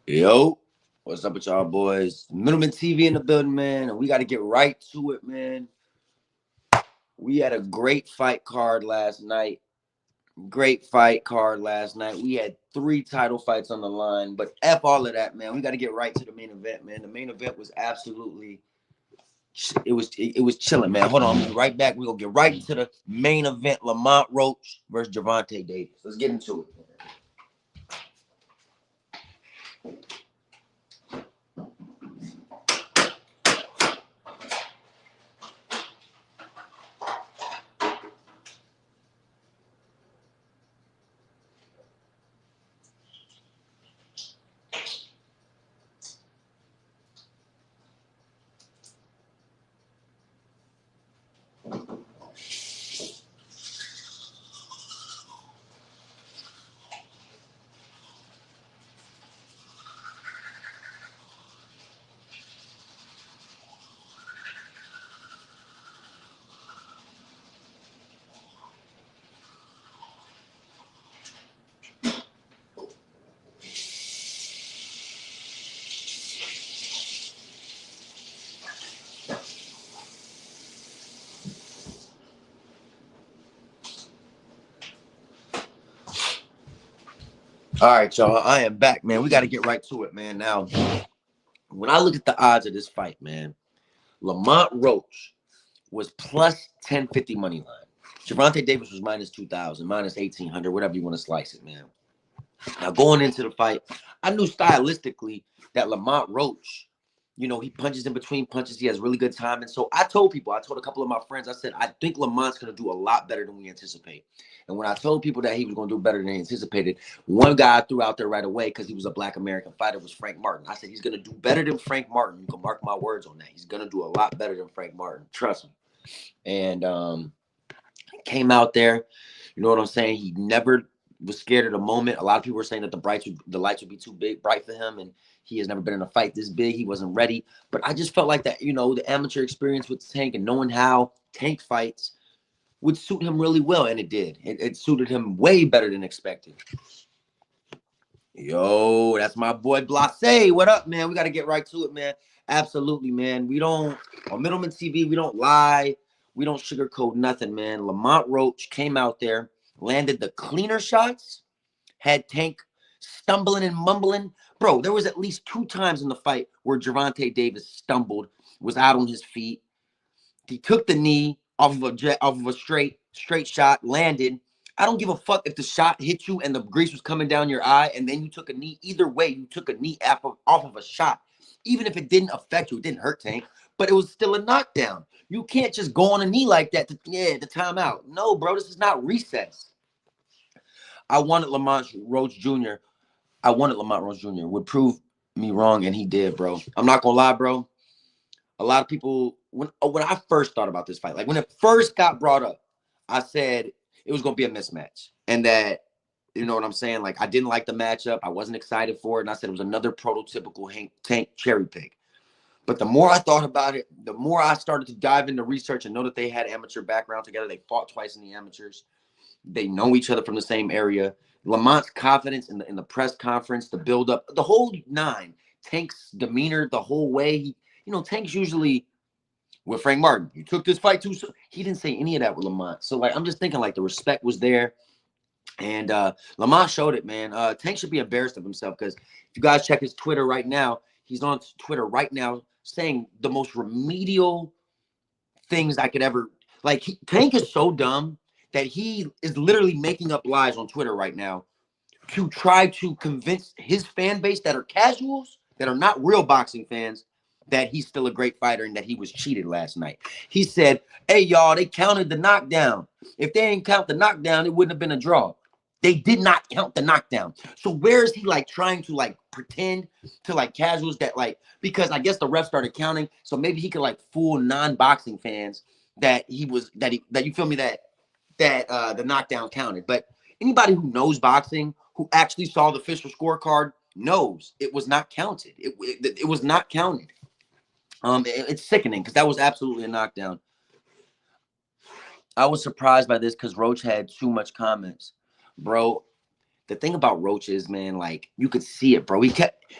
Yo, what's up with y'all boys? Middleman TV in the building, man. And we got to get right to it, man. We had a great fight card last night. Great fight card last night. We had 3 title fights on the line, but F all of that, man. We got to get right to the main event, man. The main event was absolutely it was chilling, man. Hold on, I'm gonna be right back. We're gonna get right into the main event. Lamont Roach versus Gervonta Davis. Let's get into it. All right, y'all. I am back, man. We got to get right to it, man. Now, when I look at the odds of this fight, man, Lamont Roach was plus 1050 money line. Gervonta Davis was minus 2,000, minus 1,800, whatever you want to slice it, man. Now, going into the fight, I knew stylistically that Lamont Roach, he punches in between punches. He has really good timing. So I told a couple of my friends, I said, I think Lamont's going to do a lot better than we anticipate. And when I told people that he was going to do better than they anticipated, one guy I threw out there right away because he was a Black American fighter was Frank Martin. I said, he's going to do better than Frank Martin. You can mark my words on that. He's going to do a lot better than Frank Martin. Trust me. And came out there. You know what I'm saying? He never was scared of the moment. A lot of people were saying that the lights would be too bright for him, and he has never been in a fight this big. He wasn't ready. But I just felt like that, the amateur experience with Tank and knowing how Tank fights would suit him really well, and it did. It suited him way better than expected. Yo, that's my boy Blase. What up, man? We got to get right to it, man. Absolutely, man. On Middleman TV, we don't lie. We don't sugarcoat nothing, man. Lamont Roach came out there, landed the cleaner shots, had Tank stumbling and mumbling. Bro, there was at least 2 times in the fight where Gervonta Davis stumbled, was out on his feet. He took the knee off of a straight shot, landed. I don't give a fuck if the shot hit you and the grease was coming down your eye and then you took a knee. Either way, you took a knee off of a shot. Even if it didn't affect you, it didn't hurt Tank, but it was still a knockdown. You can't just go on a knee like that to timeout. No, bro, this is not recess. I wanted Lamont Roach Jr. would prove me wrong, and he did, bro. I'm not gonna lie, bro. A lot of people, when I first thought about this fight, like when it first got brought up, I said it was going to be a mismatch. And that, you know what I'm saying? Like, I didn't like the matchup. I wasn't excited for it. And I said it was another prototypical Tank cherry pick. But the more I thought about it, the more I started to dive into research and know that they had amateur background together. They fought twice in the amateurs. They know each other from the same area. Lamont's confidence in the press conference, the build-up, the whole nine. Tank's demeanor the whole way. Tank's usually with Frank Martin. You took this fight too soon. He didn't say any of that with Lamont. So, like, I'm just thinking, like, the respect was there. And Lamont showed it, man. Tank should be embarrassed of himself because if you guys check his Twitter right now, he's on Twitter right now saying the most remedial things I could ever. Like, Tank is so dumb that he is literally making up lies on Twitter right now to try to convince his fan base that are casuals, that are not real boxing fans, that he's still a great fighter and that he was cheated last night. He said, hey, y'all, they counted the knockdown. If they didn't count the knockdown, it wouldn't have been a draw. They did not count the knockdown. So where is he, like, trying to, like, pretend to, like, casuals that, like, because I guess the ref started counting, so maybe he could, like, fool non-boxing fans that you feel me, that the knockdown counted. But anybody who knows boxing, who actually saw the official scorecard, knows it was not counted. It was not counted. It's sickening because that was absolutely a knockdown. I was surprised by this because Roach had too much comments, bro. The thing about Roach is, man, like, you could see it, bro.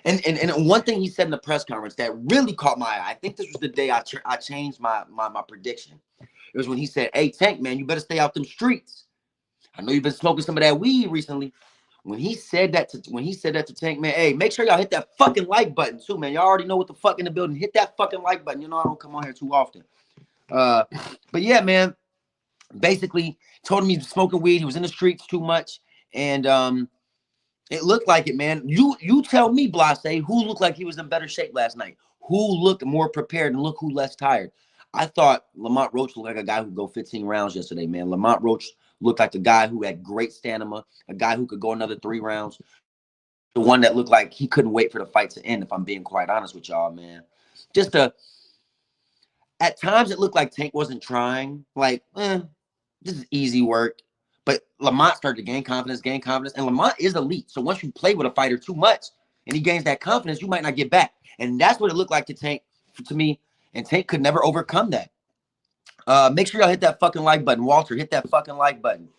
And one thing he said in the press conference that really caught my eye. I think this was the day I changed my prediction. It was when he said, "Hey, Tank, man, you better stay out them streets. I know you've been smoking some of that weed recently." When he said that to Tank, man, hey, make sure y'all hit that fucking like button too, man. Y'all already know what the fuck in the building. Hit that fucking like button. You know I don't come on here too often. But yeah, man. Basically, told him he's smoking weed. He was in the streets too much, and it looked like it, man. You tell me, Blase, who looked like he was in better shape last night? Who looked more prepared and look who less tired? I thought Lamont Roach looked like a guy who could go 15 rounds yesterday, man. Lamont Roach looked like the guy who had great stamina, a guy who could go another 3 rounds. The one that looked like he couldn't wait for the fight to end, if I'm being quite honest with y'all, man. At times it looked like Tank wasn't trying. Like, this is easy work. But Lamont started to gain confidence. And Lamont is elite. So once you play with a fighter too much and he gains that confidence, you might not get back. And that's what it looked like to Tank, to me. And Tank could never overcome that. Make sure y'all hit that fucking like button. Walter, hit that fucking like button.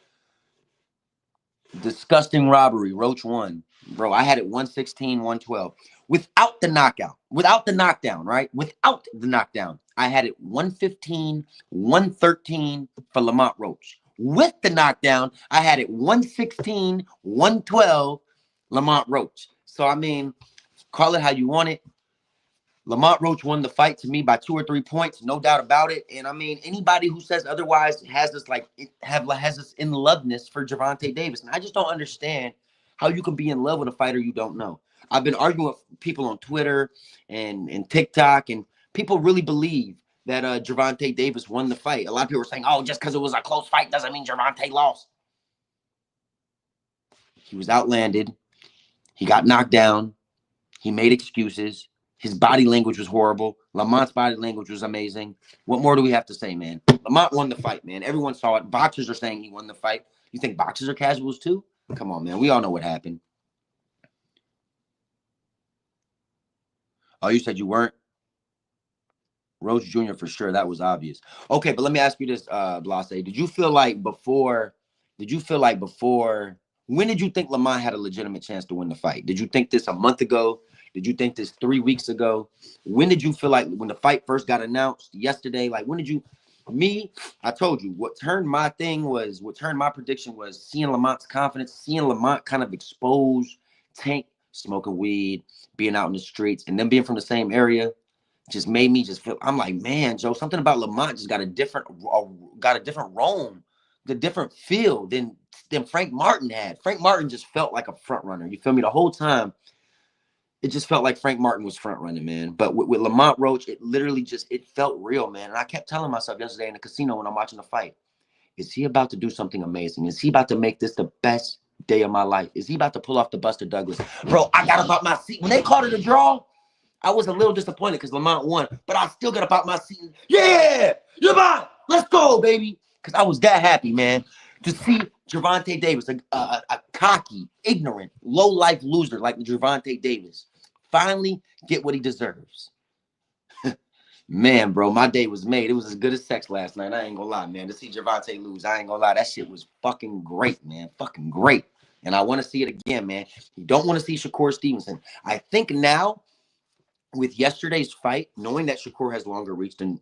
Disgusting robbery. Roach won. Bro, I had it 116, 112. Without the knockout. Without the knockdown, right? Without the knockdown. I had it 115, 113 for Lamont Roach. With the knockdown, I had it 116, 112 Lamont Roach. So, I mean, call it how you want it. Lamont Roach won the fight to me by 2 or 3 points, no doubt about it. And I mean, anybody who says otherwise has this in loveness for Gervonta Davis. And I just don't understand how you can be in love with a fighter you don't know. I've been arguing with people on Twitter and TikTok, and people really believe that Gervonta Davis won the fight. A lot of people are saying, "Oh, just because it was a close fight doesn't mean Gervonta lost." He was outlanded. He got knocked down. He made excuses. His body language was horrible. Lamont's body language was amazing. What more do we have to say, man? Lamont won the fight, man. Everyone saw it. Boxers are saying he won the fight. You think boxers are casuals too? Come on, man. We all know what happened. Oh, you said you weren't? Roach Jr. for sure. That was obvious. Okay, but let me ask you this, Blase. Did you feel like before, when did you think Lamont had a legitimate chance to win the fight? Did you think this a month ago? Did you think this 3 weeks ago? When did you feel like when the fight first got announced yesterday? Like, when did you, I told you what turned my prediction was seeing Lamont's confidence, seeing Lamont kind of expose Tank smoking weed, being out in the streets, and then being from the same area. Just made me just feel. I'm like, man, Joe, something about Lamont just got a different roam, the different feel than Frank Martin had. Frank Martin just felt like a front runner. You feel me? The whole time, it just felt like Frank Martin was front running, man. But with Lamont Roach, it literally it felt real, man. And I kept telling myself yesterday in the casino when I'm watching the fight, is he about to do something amazing? Is he about to make this the best day of my life? Is he about to pull off the Buster Douglas? Bro, I got about my seat when they called it a draw. I was a little disappointed because Lamont won, but I still got about my seat. Yeah, Lamont, let's go, baby. Because I was that happy, man, to see Gervonta Davis, a cocky, ignorant, low-life loser like Gervonta Davis, finally get what he deserves. Man, bro, my day was made. It was as good as sex last night. I ain't gonna lie, man. To see Gervonta lose, I ain't gonna lie. That shit was fucking great, man. Fucking great. And I want to see it again, man. You don't want to see Shakur Stevenson. I think now, with yesterday's fight, knowing that Shakur has longer reach than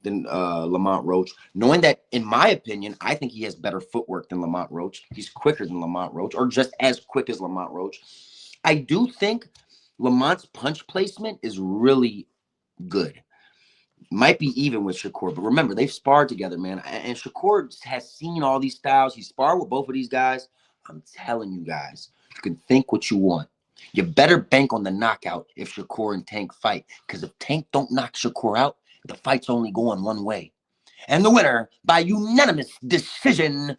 Lamont Roach, knowing that, in my opinion, I think he has better footwork than Lamont Roach. He's quicker than Lamont Roach, or just as quick as Lamont Roach. I do think Lamont's punch placement is really good. Might be even with Shakur, but remember, they've sparred together, man. And Shakur has seen all these styles. He sparred with both of these guys. I'm telling you guys, you can think what you want. You better bank on the knockout if Shakur and Tank fight. Because if Tank don't knock Shakur out, the fight's only going one way. And the winner, by unanimous decision,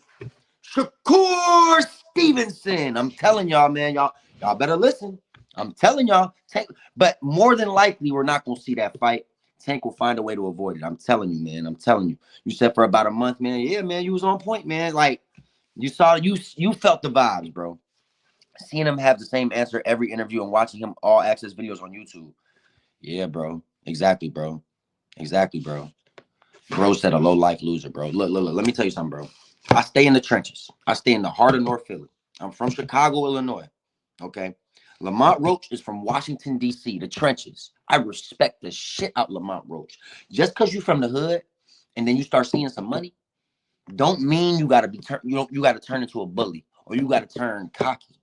Shakur Stevenson. I'm telling y'all, man. Y'all better listen. I'm telling y'all. Tank, but more than likely, we're not going to see that fight. Tank will find a way to avoid it. I'm telling you, man. I'm telling you. You said for about a month, man. Yeah, man, you was on point, man. Like, you felt the vibes, bro. Seeing him have the same answer every interview and watching him all access videos on YouTube. Yeah, bro. Exactly, bro. Exactly, bro. Bro said a low-life loser, bro. Look. Let me tell you something, bro. I stay in the trenches. I stay in the heart of North Philly. I'm from Chicago, Illinois. Okay? Lamont Roach is from Washington, D.C., the trenches. I respect the shit out Lamont Roach. Just because you from the hood and then you start seeing some money, don't mean you gotta be you gotta turn into a bully or you gotta turn cocky.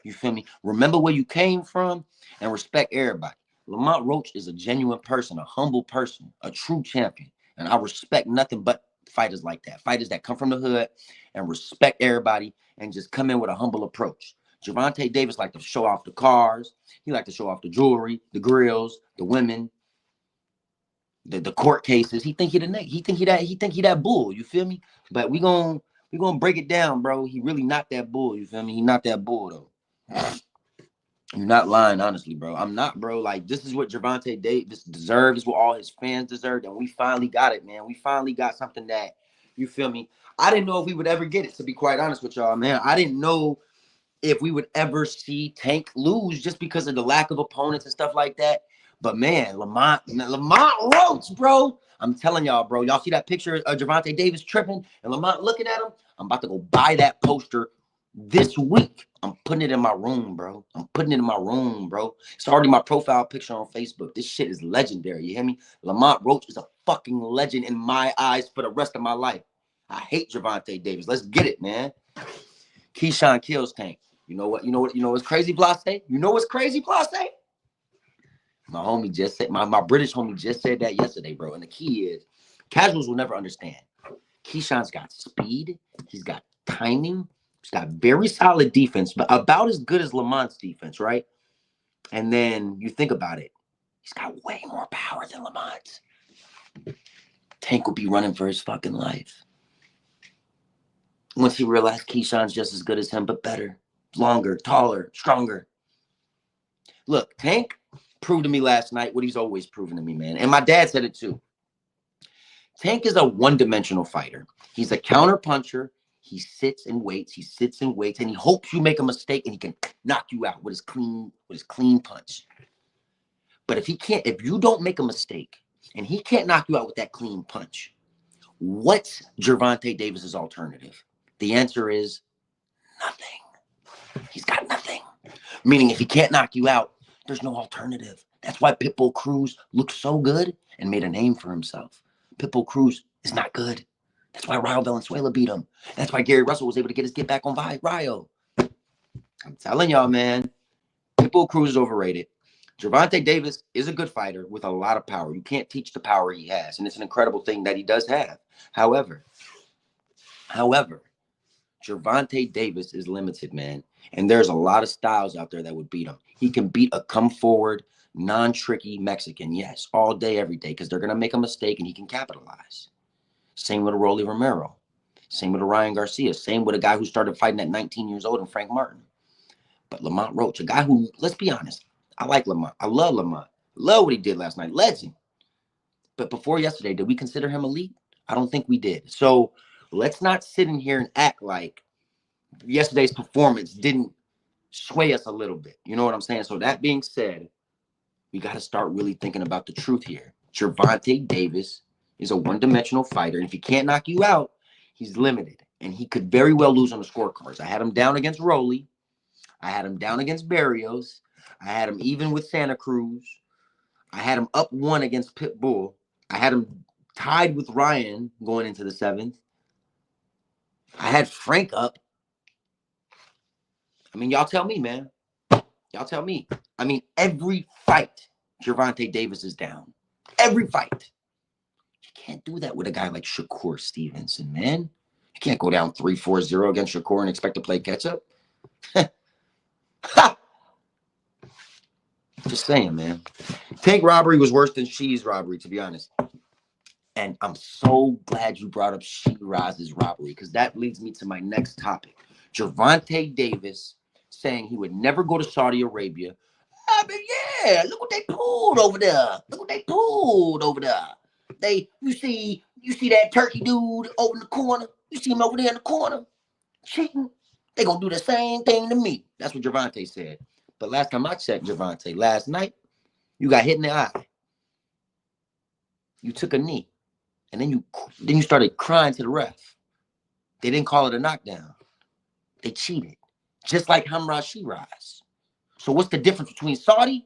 You feel me? Remember where you came from and respect everybody. Lamont Roach is a genuine person, a humble person, a true champion. And I respect nothing but fighters like that. Fighters that come from the hood and respect everybody and just come in with a humble approach. Gervonta Davis like to show off the cars. He like to show off the jewelry, the grills, the women, the court cases. He think he the next. He think he that bull. You feel me? But we gonna break it down, bro. He really not that bull. You feel me? He not that bull though. You're not lying, honestly, bro. I'm not, bro. Like, this is what Gervonta Davis deserved. This is what all his fans deserved. And we finally got it, man. We finally got something that, you feel me? I didn't know if we would ever get it, to be quite honest with y'all, man. I didn't know if we would ever see Tank lose just because of the lack of opponents and stuff like that. But, man, Lamont Roach, bro. I'm telling y'all, bro. Y'all see that picture of Gervonta Davis tripping and Lamont looking at him? I'm about to go buy that poster this week. I'm putting it in my room, bro. I'm putting it in my room, bro. It's already my profile picture on Facebook. This shit is legendary. You hear me? Lamont Roach is a fucking legend in my eyes for the rest of my life. I hate Gervonta Davis. Let's get it, man. Keyshawn kills Tank. You know what? You know what's crazy, Blase? You know what's crazy, Blase? My homie just said, my British homie just said that yesterday, bro. And the key is, casuals will never understand. Keyshawn's got speed. He's got timing. He's got very solid defense, but about as good as Lamont's defense, right? And then you think about it. He's got way more power than Lamont. Tank will be running for his fucking life. Once he realized Keyshawn's just as good as him, but better, longer, taller, stronger. Look, Tank proved to me last night what he's always proven to me, man. And my dad said it too. Tank is a one-dimensional fighter. He's a counter puncher. He sits and waits. He sits and waits, and he hopes you make a mistake, and he can knock you out with his clean punch. But if you don't make a mistake, and he can't knock you out with that clean punch, what's Gervonta Davis's alternative? The answer is nothing. He's got nothing. Meaning, if he can't knock you out, there's no alternative. That's why Pitbull Cruz looked so good and made a name for himself. Pitbull Cruz is not good. That's why Ryo Valenzuela beat him. That's why Gary Russell was able to get his get back on Ryo. I'm telling y'all, man, Pitbull Cruz is overrated. Gervonta Davis is a good fighter with a lot of power. You can't teach the power he has, and it's an incredible thing that he does have. However, Gervonta Davis is limited, man, and there's a lot of styles out there that would beat him. He can beat a come-forward, non-tricky Mexican, yes, all day, every day, because they're going to make a mistake, and he can capitalize. Same with a Rolly Romero. Same with a Ryan Garcia. Same with a guy who started fighting at 19 years old and Frank Martin. But Lamont Roach, a guy who, let's be honest, I like Lamont. I love Lamont. Love what he did last night. Legend. But before yesterday, did we consider him elite? I don't think we did. So let's not sit in here and act like yesterday's performance didn't sway us a little bit. You know what I'm saying? So that being said, we got to start really thinking about the truth here. Gervonta Davis is a one-dimensional fighter. And if he can't knock you out, he's limited. And he could very well lose on the scorecards. I had him down against Rolly. I had him down against Barrios. I had him even with Santa Cruz. I had him up 1 against Pitbull. I had him tied with Ryan going into the 7th. I had Frank up. I mean, y'all tell me, man. Y'all tell me. I mean, every fight, Gervonta Davis is down. Every fight. You can't do that with a guy like Shakur Stevenson, man. You can't go down 3-4-0 against Shakur and expect to play catch-up. Just saying, man. Tank robbery was worse than She's robbery, to be honest. And I'm so glad you brought up Shiraz's robbery, because that leads me to my next topic. Gervonta Davis saying he would never go to Saudi Arabia. I mean, yeah, look what they pulled over there. Look what they pulled over there. You see that turkey dude over in the corner? You see him over there in the corner? Cheating. They gonna do the same thing to me. That's what Gervonta said. But last time I checked, Gervonta, last night, you got hit in the eye. You took a knee. And then you started crying to the ref. They didn't call it a knockdown. They cheated. Just like Hamra Shiraz. So what's the difference between Saudi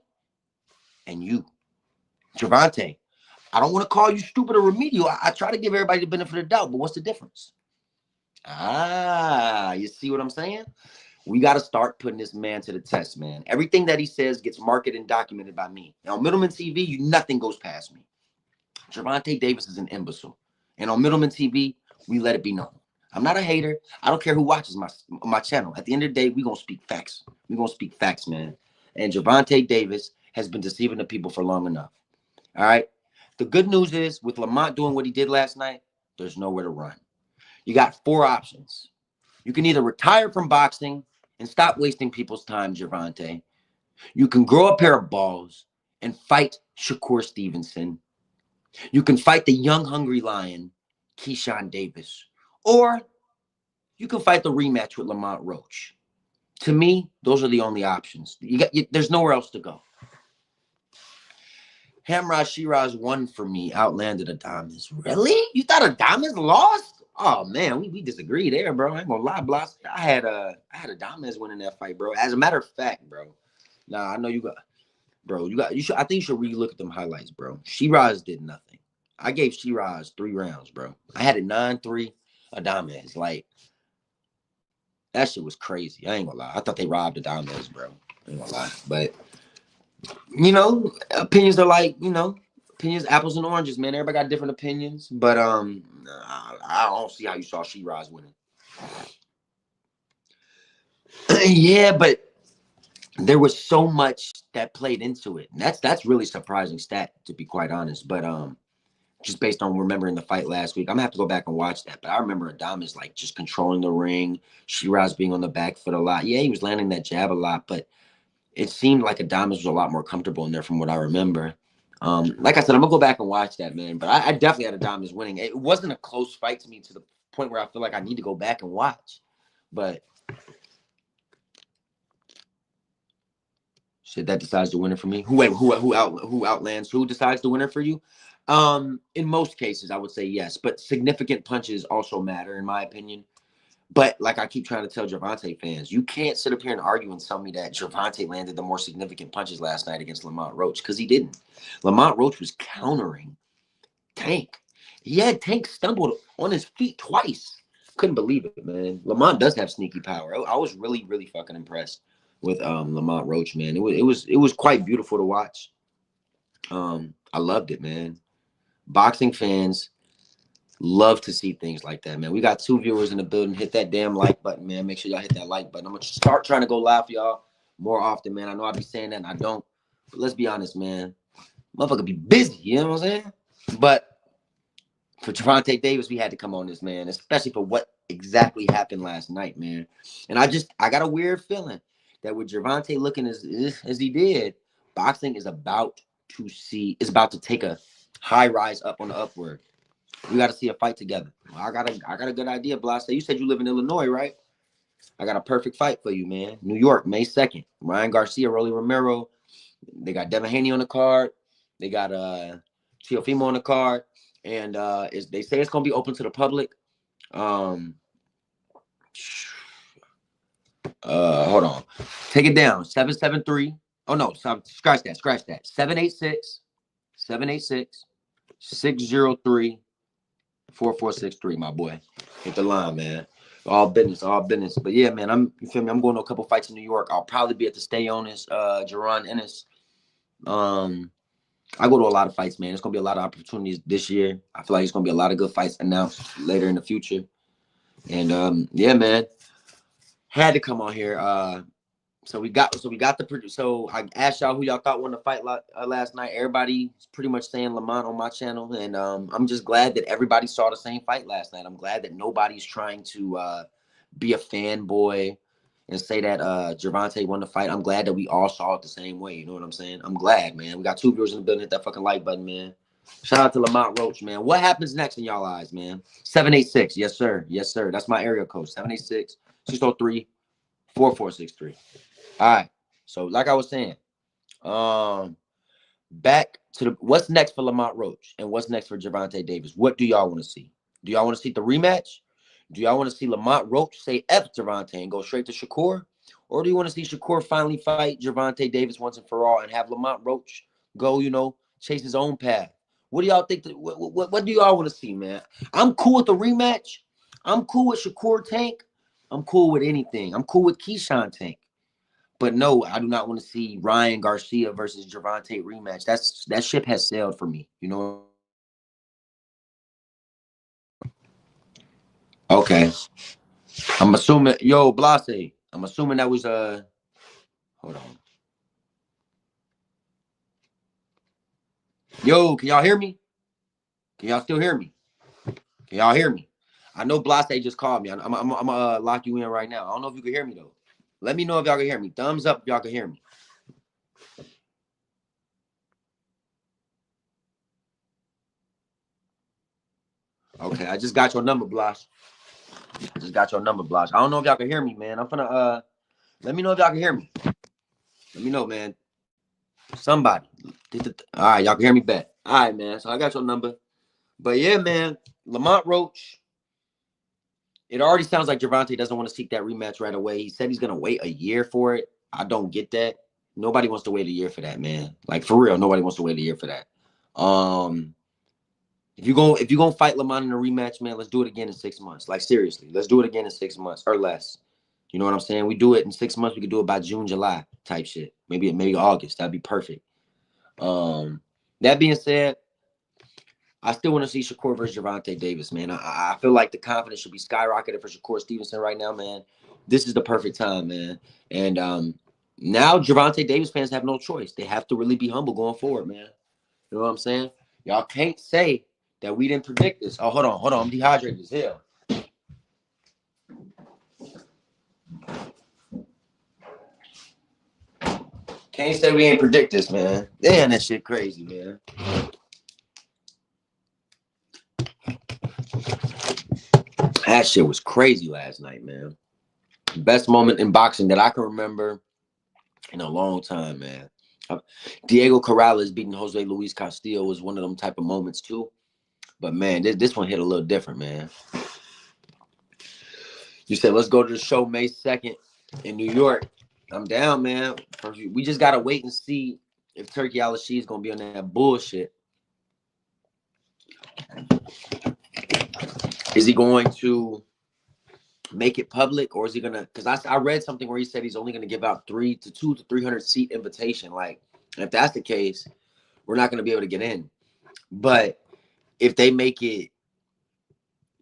and you? Gervonta, I don't want to call you stupid or remedial. I try to give everybody the benefit of the doubt, but what's the difference? You see what I'm saying? We got to start putting this man to the test, man. Everything that he says gets marketed and documented by me. Now, on Middleman TV, nothing goes past me. Gervonta Davis is an imbecile. And on Middleman TV, we let it be known. I'm not a hater. I don't care who watches my channel. At the end of the day, we're going to speak facts. We're going to speak facts, man. And Gervonta Davis has been deceiving the people for long enough. All right? The good news is, with Lamont doing what he did last night, there's nowhere to run. You got 4 options. You can either retire from boxing and stop wasting people's time, Gervonta. You can grow a pair of balls and fight Shakur Stevenson. You can fight the young, hungry lion, Keyshawn Davis. Or you can fight the rematch with Lamont Roach. To me, those are the only options. There's nowhere else to go. Hamrah Shiraz won for me, outlanded Adames. Really? You thought Adames lost? Oh man, we disagree there, bro. I ain't gonna lie, Bloss. I had Adames winning that fight, bro. As a matter of fact, bro. Nah, I know you got, bro. You should. I think you should relook at them highlights, bro. Shiraz did nothing. I gave Shiraz 3 rounds, bro. I had it 9-3. Adames, like that shit was crazy. I ain't gonna lie. I thought they robbed Adames, bro. I ain't gonna lie, but opinions are like opinions, apples and oranges, man. Everybody got different opinions, but I don't see how you saw Shiraz winning. Yeah, but there was so much that played into it. And that's really surprising stat, to be quite honest. But just based on remembering the fight last week, I'm gonna have to go back and watch that. But I remember Adames like just controlling the ring, Shiraz being on the back foot a lot. Yeah, he was landing that jab a lot, but it seemed like Adames was a lot more comfortable in there from what I remember. Like I said, I'm gonna go back and watch that, man. But I definitely had Adames winning. It wasn't a close fight to me to the point where I feel like I need to go back and watch. But shit, that decides the winner for me. Who outlands? Who decides the winner for you? In most cases, I would say yes, but significant punches also matter, in my opinion. But like I keep trying to tell Gervonta fans, you can't sit up here and argue and tell me that Gervonta landed the more significant punches last night against Lamont Roach, because he didn't. Lamont Roach was countering Tank. He had Tank stumbled on his feet twice. Couldn't believe it, man. Lamont does have sneaky power. I was really, really fucking impressed with Lamont Roach, man. It was quite beautiful to watch. I loved it, man. Boxing fans love to see things like that, man. We got 2 viewers in the building. Hit that damn like button, man. Make sure y'all hit that like button. I'm gonna start trying to go live for y'all more often, man. I know I be saying that and I don't, but let's be honest, man. Motherfucker be busy, you know what I'm saying? But for Gervonta Davis, we had to come on this, man, especially for what exactly happened last night, man. And I got a weird feeling that with Gervonta looking as he did, boxing is about to take a high rise up on the upward. We got to see a fight together. Well, I got a good idea, Blase. You said you live in Illinois, right? I got a perfect fight for you, man. New York, May 2nd. Ryan Garcia, Rolly Romero. They got Devin Haney on the card. They got Teofimo on the card. And they say it's gonna be open to the public. Hold on. Take it down. 773. Oh no, scratch that. 786-603-4463, my boy. Hit the line, man. All business. But yeah, man, you feel me? I'm going to a couple fights in New York. I'll probably be at the Stay Honest, Jerron Ennis. I go to a lot of fights, man. There's gonna be a lot of opportunities this year. I feel like it's gonna be a lot of good fights announced later in the future. And yeah, man, had to come on here. So we got the. So I asked y'all who y'all thought won the fight last night. Everybody's pretty much saying Lamont on my channel, and I'm just glad that everybody saw the same fight last night. I'm glad that nobody's trying to be a fanboy and say that Gervonta won the fight. I'm glad that we all saw it the same way. You know what I'm saying? I'm glad, man. We got 2 viewers in the building. Hit that fucking like button, man. Shout out to Lamont Roach, man. What happens next in y'all eyes, man? 786. Yes, sir. Yes, sir. That's my area code. 786-603-4463. All right. So like I was saying, back to what's next for Lamont Roach and what's next for Gervonta Davis. What do y'all want to see? Do y'all want to see the rematch? Do y'all want to see Lamont Roach say F Gervonta and go straight to Shakur? Or do you want to see Shakur finally fight Gervonta Davis once and for all and have Lamont Roach go, chase his own path? What do y'all think? What do y'all want to see, man? I'm cool with the rematch. I'm cool with Shakur Tank. I'm cool with anything. I'm cool with Keyshawn Tank. But no, I do not want to see Ryan Garcia versus Gervonta rematch. That ship has sailed for me. You know. Okay. I'm assuming, Blase. I'm assuming that was hold on. Yo, can y'all hear me? Can y'all still hear me? Can y'all hear me? I know Blase just called me. I'm gonna lock you in right now. I don't know if you can hear me though. Let me know if y'all can hear me. Thumbs up if y'all can hear me. Okay, I just got your number, Blas. I just got your number, Blas. I don't know if y'all can hear me, man. I'm gonna let me know if y'all can hear me. Let me know, man. Somebody. All right, y'all can hear me back. All right, man. So I got your number. But yeah, man, Lamont Roach. It already sounds like Gervonta doesn't want to seek that rematch right away. He said he's gonna wait a year for it. I don't get that. Nobody wants to wait a year for that, man. Like for real, nobody wants to wait a year for that. If you're gonna fight Lamont in a rematch, man, let's do it again in 6 months. Like seriously, let's do it again in 6 months or less. You know what I'm saying? We do it in 6 months. We could do it by June, July type shit. Maybe August. That'd be perfect. That being said, I still want to see Shakur versus Gervonta Davis, man. I feel like the confidence should be skyrocketed for Shakur Stevenson right now, man. This is the perfect time, man. And now Gervonta Davis fans have no choice. They have to really be humble going forward, man. You know what I'm saying? Y'all can't say that we didn't predict this. Oh, hold on. I'm dehydrated as hell. Can't say we ain't predict this, man. Damn, that shit crazy, man. That shit was crazy last night, man. Best moment in boxing that I can remember in a long time, man. Diego Corrales beating Jose Luis Castillo was one of them type of moments too. But man, this one hit a little different, man. You said let's go to the show May 2nd in New York. I'm down, man. We just gotta wait and see if Turkey Al-Shee is gonna be on that bullshit. Is he going to make it public, or is he gonna? Because I read something where he said he's only gonna give out 200 to 300 seat invitation. Like, if that's the case, we're not gonna be able to get in. But if they make it,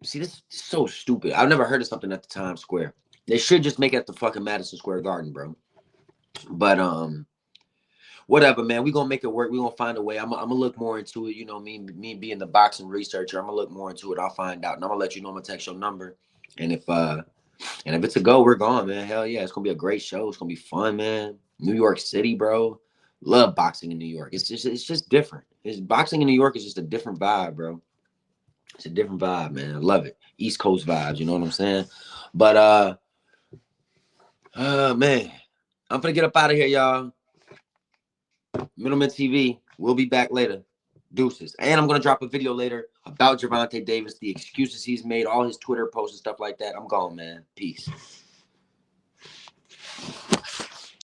see, this is so stupid. I've never heard of something at the Times Square. They should just make it at the fucking Madison Square Garden, bro. But whatever, man. We gonna make it work. We gonna find a way. I'm gonna look more into it. You know, me being the boxing researcher, I'm gonna look more into it. I'll find out, and I'm gonna let you know. I'm gonna text your number, and if it's a go, we're gone, man. Hell yeah, it's gonna be a great show. It's gonna be fun, man. New York City, bro. Love boxing in New York. It's just different. Boxing in New York is just a different vibe, bro. It's a different vibe, man. I love it. East Coast vibes, you know what I'm saying? But man, I'm gonna get up out of here, y'all. Middleman TV. We'll be back later. Deuces. And I'm gonna drop a video later about Gervonta Davis, the excuses he's made, all his Twitter posts and stuff like that. I'm gone, man. Peace.